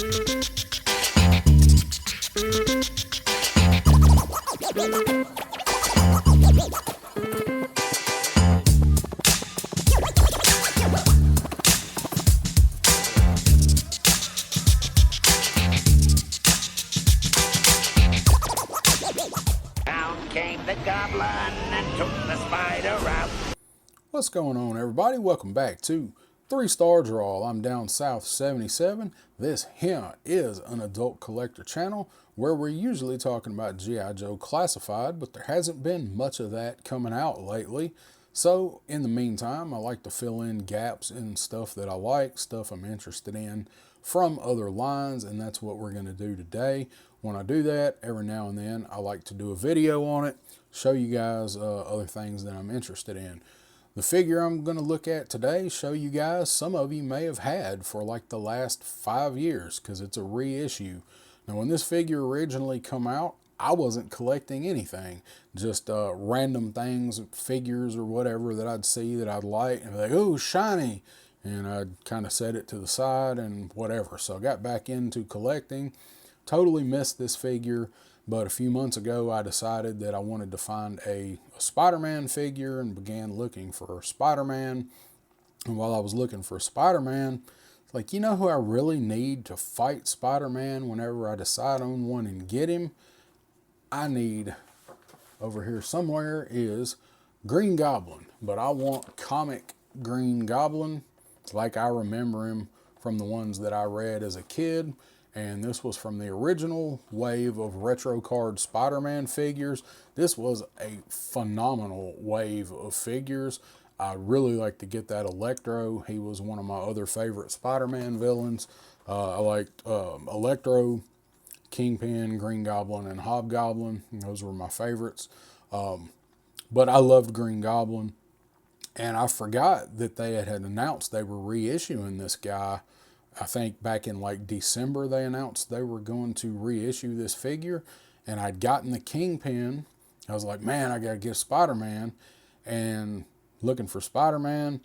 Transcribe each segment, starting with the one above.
Came the goblin and took the spider out. What's going on, everybody? Welcome back to 3-Star Draw. I'm down south 77. This here is an adult collector channel where we're usually talking about G.I. Joe Classified, but there hasn't been much of that coming out lately. So in the meantime, I like to fill in gaps in stuff that I like, stuff I'm interested in from other lines, and that's what we're going to do today. When I do that, every now and then I like to do a video on it, show you guys other things that I'm interested in. The figure I'm going to look at today, show you guys, some of you may have had for like the last 5 years because it's a reissue. Now when this figure originally come out, I wasn't collecting anything, just random things, figures or whatever that I'd see that I'd like and be like, oh, shiny. And I'd kind of set it to the side and whatever. So I got back into collecting. Totally missed this figure, but a few months ago I decided that I wanted to find a Spider-Man figure and began looking for Spider-Man. And while I was looking for Spider-Man, it's like, you know who I really need to fight Spider-Man whenever I decide on one and get him? I need, over here somewhere, is Green Goblin. But I want comic Green Goblin, like I remember him from the ones that I read as a kid. And this was from the original wave of retro card Spider-Man figures. This was a phenomenal wave of figures. I really like to get that Electro. He was one of my other favorite Spider-Man villains. I liked Electro, Kingpin, Green Goblin, and Hobgoblin. Those were my favorites. But I loved Green Goblin. And I forgot that they had announced they were reissuing this guy. I think back in like December they announced they were going to reissue this figure, and I'd gotten the Kingpin. I was like, man, I gotta get Spider-Man, and looking for Spider-Man,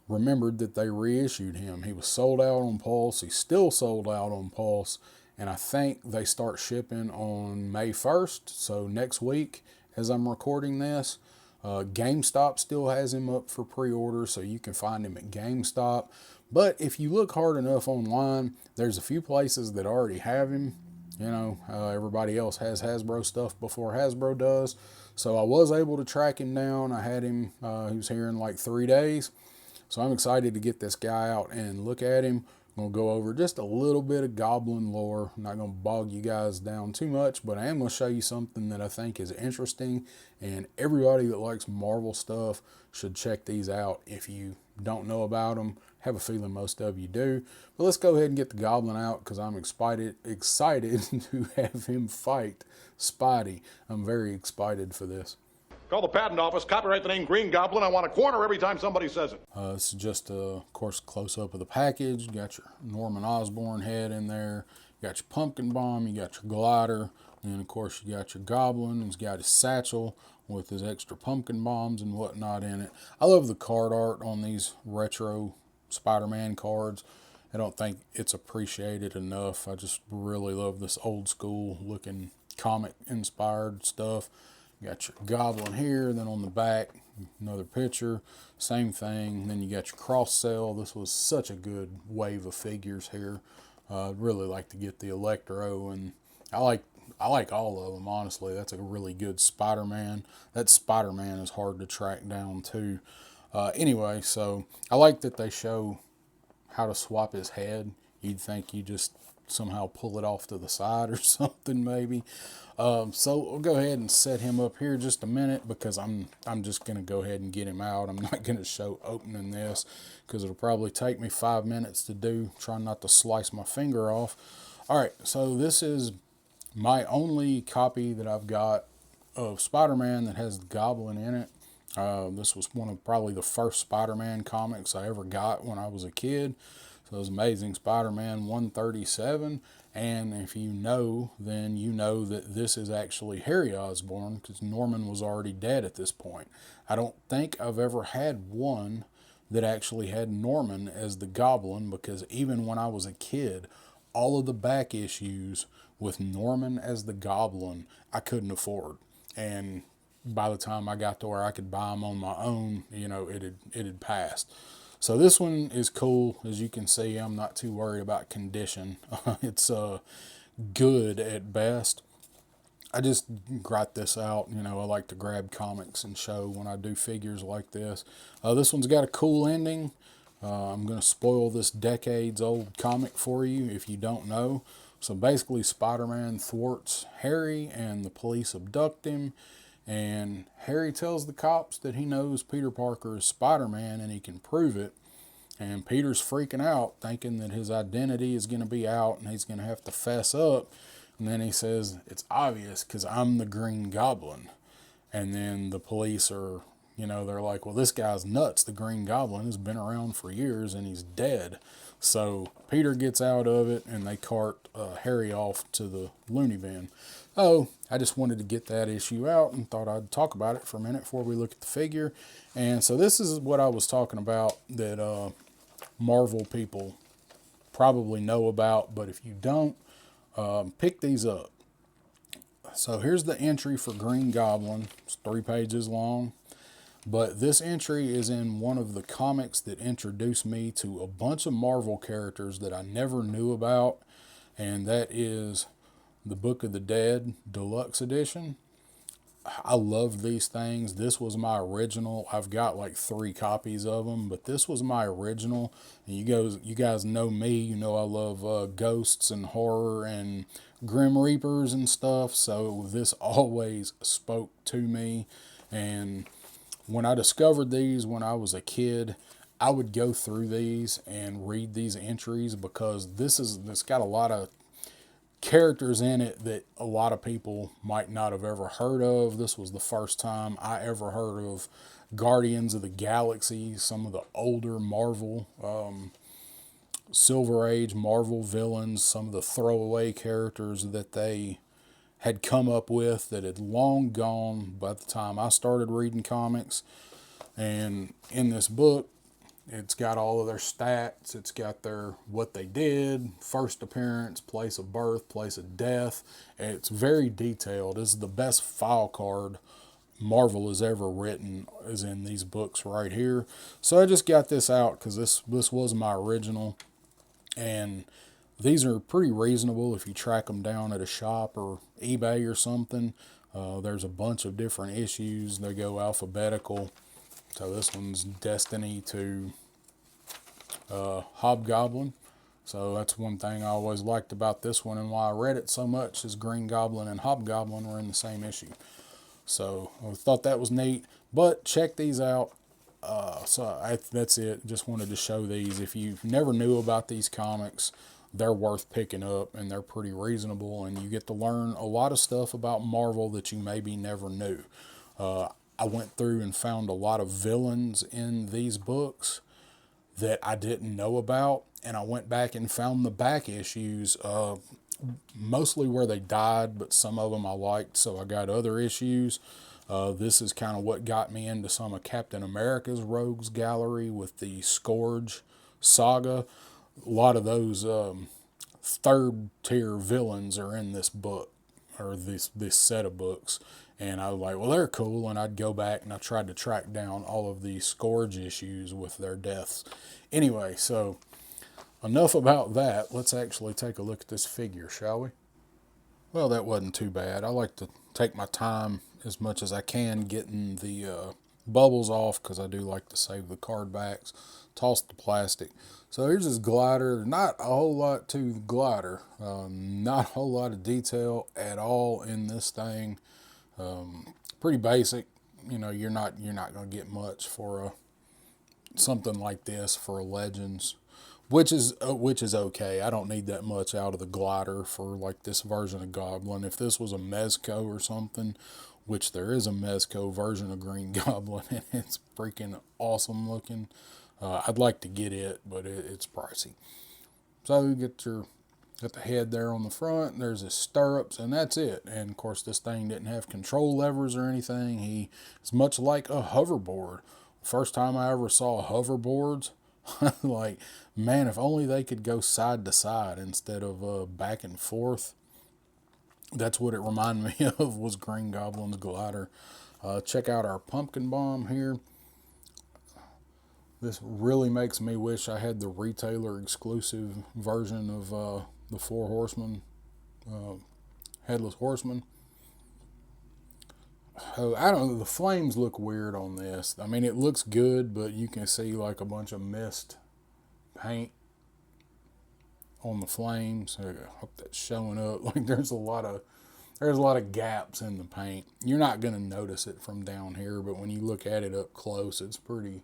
remembered that they reissued him. He was sold out on Pulse. He's still sold out on Pulse, and I think they start shipping on May 1st, so next week as I'm recording this. GameStop still has him up for pre-order, so you can find him at GameStop. But if you look hard enough online, there's a few places that already have him. You know, everybody else has Hasbro stuff before Hasbro does. So I was able to track him down. I had him, he was here in like 3 days. So I'm excited to get this guy out and look at him. I'm going to go over just a little bit of Goblin lore. I'm not going to bog you guys down too much, but I am going to show you something that I think is interesting, and everybody that likes Marvel stuff should check these out. If you don't know about them, have a feeling most of you do. But let's go ahead and get the Goblin out because I'm excited to have him fight Spidey. I'm very excited for this. Call the patent office, copyright the name Green Goblin. I want a corner every time somebody says it. This is just, of course, close-up of the package. You got your Norman Osborn head in there. You got your pumpkin bomb. You got your glider. And, of course, you got your Goblin. He's got his satchel with his extra pumpkin bombs and whatnot in it. I love the card art on these retro Spider-Man cards. I don't think it's appreciated enough. I just really love this old-school-looking comic-inspired stuff. You got your Goblin here, then on the back, another picture, same thing. Then you got your cross cell. This was such a good wave of figures here. I'd really like to get the Electro, and I like all of them, honestly. That's a really good Spider-Man. That Spider-Man is hard to track down, too. Anyway, so I like that they show how to swap his head. You'd think you just somehow pull it off to the side or something, maybe. So we'll go ahead and set him up here just a minute because I'm just going to go ahead and get him out. I'm not going to show opening this because it'll probably take me 5 minutes to do. Trying not to slice my finger off. All right, so this is my only copy that I've got of Spider-Man that has the Goblin in it. This was one of probably the first Spider-Man comics I ever got when I was a kid. So it was Amazing Spider-Man 137. And if you know, then you know that this is actually Harry Osborn because Norman was already dead at this point. I don't think I've ever had one that actually had Norman as the Goblin because even when I was a kid, all of the back issues with Norman as the Goblin, I couldn't afford. And by the time I got to where I could buy them on my own, it had passed. So this one is cool. As you can see, I'm not too worried about condition. It's good at best. I just got this out. I like to grab comics and show when I do figures like this. This one's got a cool ending. I'm going to spoil this decades old comic for you if you don't know. So basically Spider-Man thwarts Harry and the police abduct him. And Harry tells the cops that he knows Peter Parker is Spider-Man and he can prove it. And Peter's freaking out, thinking that his identity is going to be out and he's going to have to fess up. And then he says, it's obvious because I'm the Green Goblin. And then the police are, they're like, well, this guy's nuts. The Green Goblin has been around for years and he's dead. So Peter gets out of it and they cart Harry off to the loony bin. Oh, I just wanted to get that issue out and thought I'd talk about it for a minute before we look at the figure. And so this is what I was talking about that Marvel people probably know about, but if you don't, pick these up. So here's the entry for Green Goblin. It's 3 pages long. But this entry is in one of the comics that introduced me to a bunch of Marvel characters that I never knew about. And that is the Book of the Dead Deluxe Edition. I love these things. This was my original. I've got like 3 copies of them, but this was my original. And you guys know me. You know I love ghosts and horror and Grim Reapers and stuff. So this always spoke to me. And when I discovered these when I was a kid, I would go through these and read these entries because it's got a lot of characters in it that a lot of people might not have ever heard of. This was the first time I ever heard of Guardians of the Galaxy, some of the older Marvel, Silver Age Marvel villains, some of the throwaway characters that they had come up with that had long gone by the time I started reading comics. And in this book, it's got all of their stats. It's got what they did, first appearance, place of birth, place of death. It's very detailed. This is the best file card Marvel has ever written is in these books right here. So I just got this out because this was my original. And these are pretty reasonable if you track them down at a shop or eBay or something. There's a bunch of different issues. They go alphabetical. So this one's Destiny to Hobgoblin. So that's one thing I always liked about this one and why I read it so much is Green Goblin and Hobgoblin were in the same issue. So I thought that was neat. But check these out. That's it. Just wanted to show these. If you never knew about these comics, they're worth picking up and they're pretty reasonable and you get to learn a lot of stuff about Marvel that you maybe never knew. I went through and found a lot of villains in these books that I didn't know about, and I went back and found the back issues, mostly where they died, but some of them I liked, so I got other issues. This is kind of what got me into some of Captain America's Rogues Gallery with the Scourge saga. A lot of those third tier villains are in this book, or this set of books. And I was like, well, they're cool. And I'd go back and I tried to track down all of these Scourge issues with their deaths. Anyway, so enough about that. Let's actually take a look at this figure, shall we? Well, that wasn't too bad. I like to take my time as much as I can getting the bubbles off because I do like to save the card backs, toss the plastic. So here's this glider. Not a whole lot to the glider. Not a whole lot of detail at all in this thing. Pretty basic. You're not going to get much for something like this for Legends, which is okay. I don't need that much out of the glider for like this version of Goblin. If this was a Mezco or something, which there is a Mezco version of Green Goblin, and it's freaking awesome looking. I'd like to get it, but it's pricey. So you got the head there on the front. There's his stirrups, and that's it. And of course, this thing didn't have control levers or anything. He is much like a hoverboard. First time I ever saw hoverboards, Like, man, if only they could go side to side instead of back and forth. That's what it reminded me of, was Green Goblin's glider. Check out our pumpkin bomb here. This really makes me wish I had the retailer exclusive version of the Four Horsemen, Headless Horseman. Oh, I don't know, the flames look weird on this. I mean, it looks good, but you can see like a bunch of mist paint on the flames. I hope that's showing up. Like, there's a lot of gaps in the paint. You're not going to notice it from down here, but when you look at it up close, it's pretty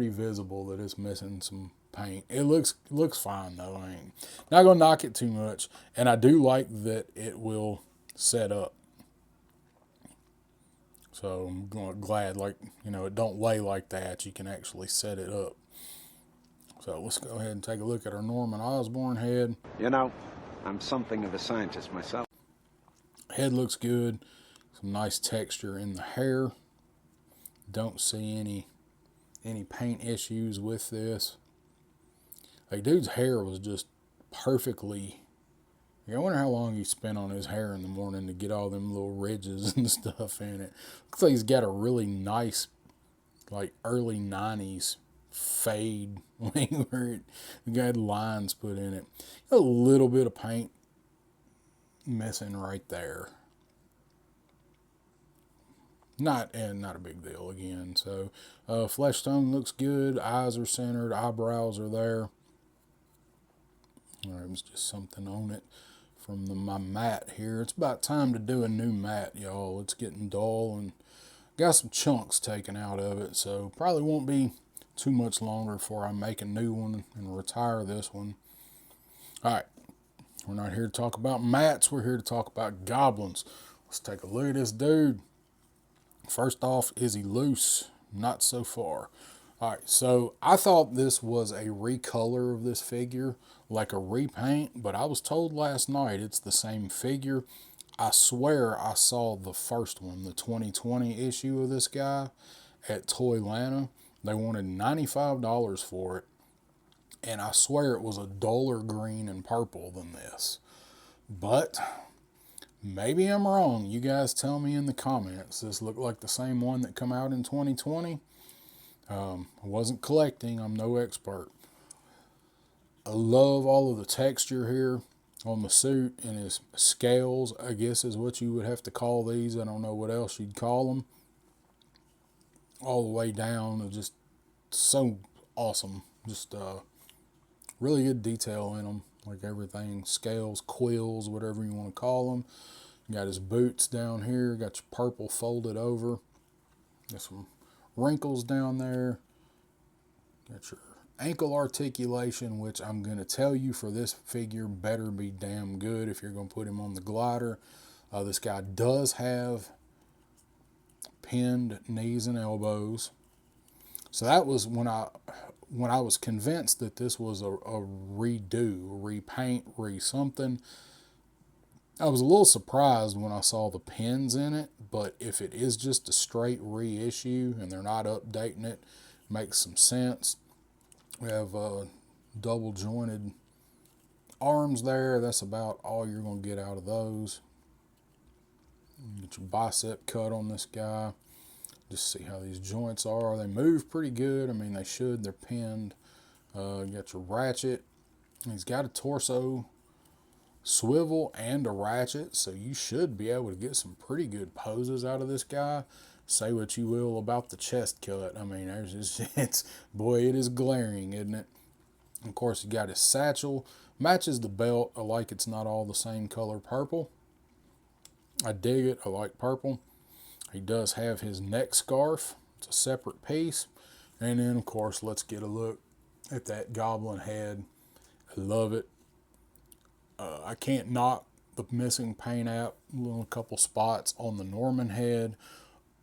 visible that it's missing some paint. It looks fine though. I ain't not gonna knock it too much, and I do like that it will set up. So I'm glad, like, it don't lay like that. You can actually set it up. So let's go ahead and take a look at our Norman Osborn head. I'm something of a scientist myself. Head looks good. Some nice texture in the hair. Don't see any paint issues with this. Like, dude's hair was just perfectly. I wonder how long he spent on his hair in the morning to get all them little ridges and stuff in it. Looks like he's got a really nice, like, early 90s fade where it got lines put in it. A little bit of paint missing right there. Not a big deal again. So flesh tone looks good. Eyes are centered. Eyebrows are there. There was just something on it from my mat here. It's about time to do a new mat, y'all. It's getting dull and got some chunks taken out of it. So probably won't be too much longer before I make a new one and retire this one. All right. We're not here to talk about mats. We're here to talk about goblins. Let's take a look at this dude. First off, is he loose? Not so far. All right, so I thought this was a recolor of this figure, like a repaint, but I was told last night it's the same figure. I swear I saw the first one, the 2020 issue of this guy at Toylanta. They wanted $95 for it, and I swear it was a duller green and purple than this. But maybe I'm wrong. You guys tell me in the comments. This looked like the same one that come out in 2020. I wasn't collecting. I'm no expert. I love all of the texture here on the suit and his scales, I guess is what you would have to call these. I don't know what else you'd call them. All the way down. Just so awesome. Just really good detail in them. Like everything. Scales, quills, whatever you want to call them. You got his boots down here. Got your purple folded over. Got some wrinkles down there. Got your ankle articulation, which I'm going to tell you for this figure better be damn good if you're going to put him on the glider. This guy does have pinned knees and elbows. So that was when I was convinced that this was a redo, repaint, something. I was a little surprised when I saw the pins in it, but if it is just a straight reissue and they're not updating it, makes some sense. We have double jointed arms there. That's about all you're going to get out of those. Get your bicep cut on this guy. Just see how these joints are. They move pretty good. I mean, they should. They're pinned. You got your ratchet. He's got a torso swivel and a ratchet, so you should be able to get some pretty good poses out of this guy. Say what you will about the chest cut. I mean, boy, it is glaring, isn't it? Of course, you got his satchel. Matches the belt. I like it's not all the same color purple. I dig it. I like purple. He does have his neck scarf. It's a separate piece. And then, of course, let's get a look at that goblin head. I love it. I can't knock the missing paint out. A couple spots on the Norman head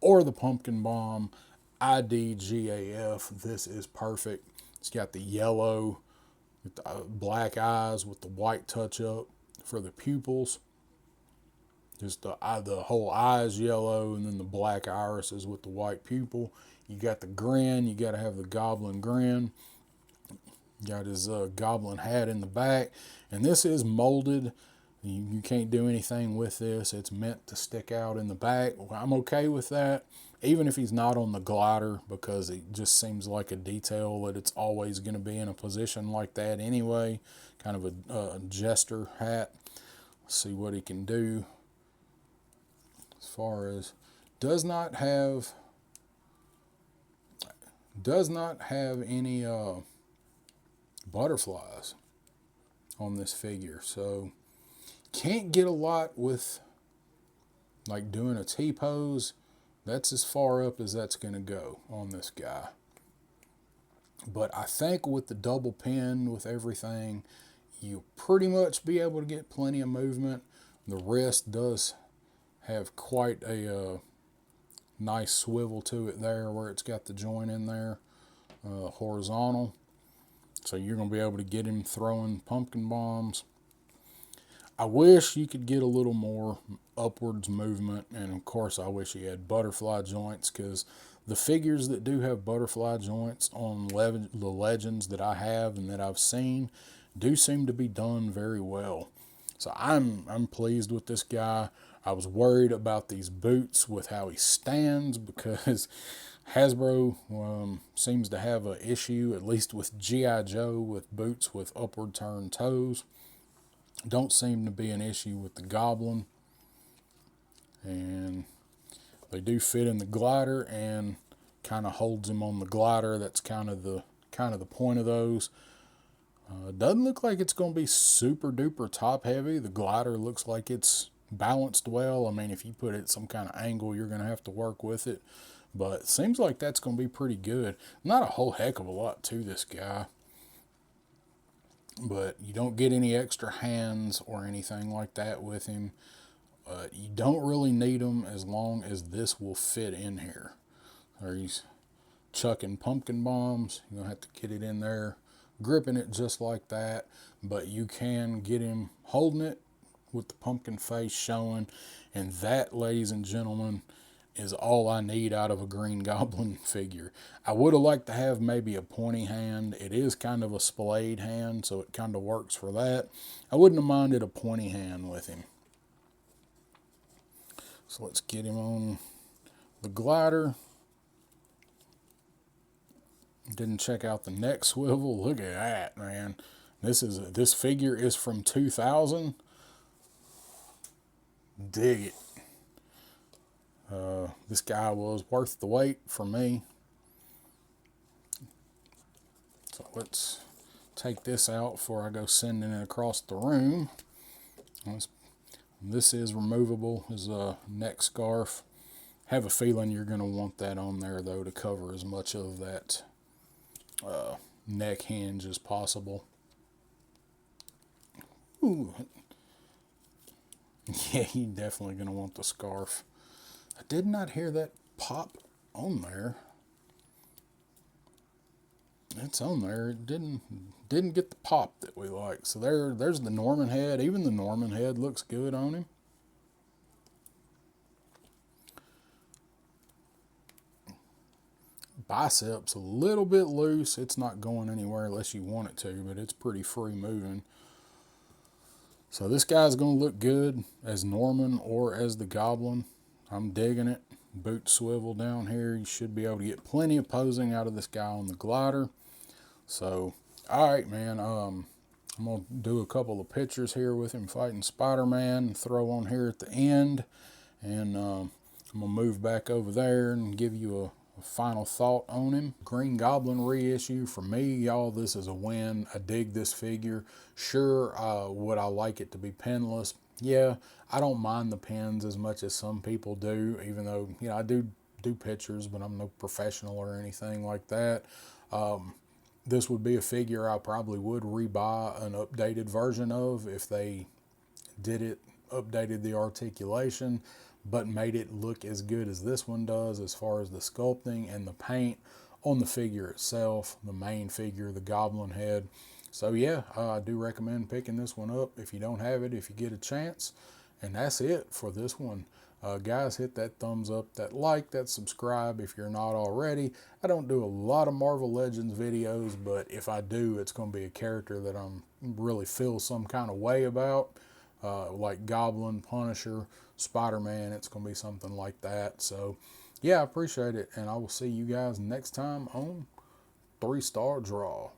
or the pumpkin bomb. IDGAF. This is perfect. It's got the yellow with the black eyes with the white touch up for the pupils. Just the whole eye is yellow, and then the black irises with the white pupil. You got the grin. You got to have the goblin grin. Got his goblin hat in the back, and this is molded. You can't do anything with this. It's meant to stick out in the back. I'm okay with that, even if he's not on the glider, because it just seems like a detail that it's always going to be in a position like that anyway. Kind of a jester hat. Let's see what he can do. As far as does not have any butterflies on this figure, so can't get a lot with like doing a T-pose. That's as far up as that's going to go on this guy. But I think with the double pin, with everything, you'll pretty much be able to get plenty of movement. The wrist does have quite a nice swivel to it there where it's got the joint in there, horizontal. So you're going to be able to get him throwing pumpkin bombs. I wish you could get a little more upwards movement, and of course I wish he had butterfly joints, because the figures that do have butterfly joints on the legends that I have and that I've seen do seem to be done very well. So I'm pleased with this guy. I was worried about these boots with how he stands, because Hasbro seems to have an issue, at least with G.I. Joe, with boots with upward turned toes. Don't seem to be an issue with the Goblin, and they do fit in the glider and kind of holds him on the glider. That's kind of the point of those. Doesn't look like it's going to be super duper top heavy. The glider looks like it's balanced well. I mean, if you put it at some kind of angle, you're going to have to work with it, but it seems like that's going to be pretty good. Not a whole heck of a lot to this guy, but you don't get any extra hands or anything like that with him. You don't really need them as long as this will fit in here. Or he's chucking pumpkin bombs. You're going to have to get it in there, gripping it just like that. But you can get him holding it with the pumpkin face showing. And that, ladies and gentlemen, is all I need out of a Green Goblin figure. I would have liked to have maybe a pointy hand. It is kind of a splayed hand, so it kind of works for that. I wouldn't have minded a pointy hand with him. So let's get him on the glider. Didn't check out the neck swivel. Look at that, man. This figure is from 2000. Dig it. This guy was worth the wait for me. So let's take this out before I go sending it across the room. This is removable as a neck scarf. Have a feeling you're going to want that on there, though, to cover as much of that neck hinge as possible. Ooh. Yeah, you're definitely going to want the scarf. I did not hear that pop on there. It's on there. It didn't get the pop that we like. So there's the Norman head. Even the Norman head looks good on him. Biceps a little bit loose. It's not going anywhere unless you want it to, but it's pretty free moving. So this guy's going to look good as Norman or as the Goblin. I'm digging it. Boot swivel down here. You should be able to get plenty of posing out of this guy on the glider. So, all right, man. I'm going to do a couple of pictures here with him fighting Spider-Man, throw on here at the end. And I'm going to move back over there and give you a final thought on him. Green Goblin reissue, for me, y'all, this is a win. I dig this figure. Sure, would I like it to be pinless? Yeah, I don't mind the pins as much as some people do, even though, you know, I do pictures, but I'm no professional or anything like that. This would be a figure I probably would rebuy an updated version of if they did it, updated the articulation, but made it look as good as this one does as far as the sculpting and the paint on the figure itself, the main figure, the Goblin head. So yeah, I do recommend picking this one up if you don't have it, if you get a chance. And that's it for this one. Guys, hit that thumbs up, that like, that subscribe if you're not already. I don't do a lot of Marvel Legends videos, but if I do, it's going to be a character that I'm really feel some kind of way about, like Goblin, Punisher, Spider-Man. It's going to be something like that. So yeah, I appreciate it, and I will see you guys next time on 3-Star Draw.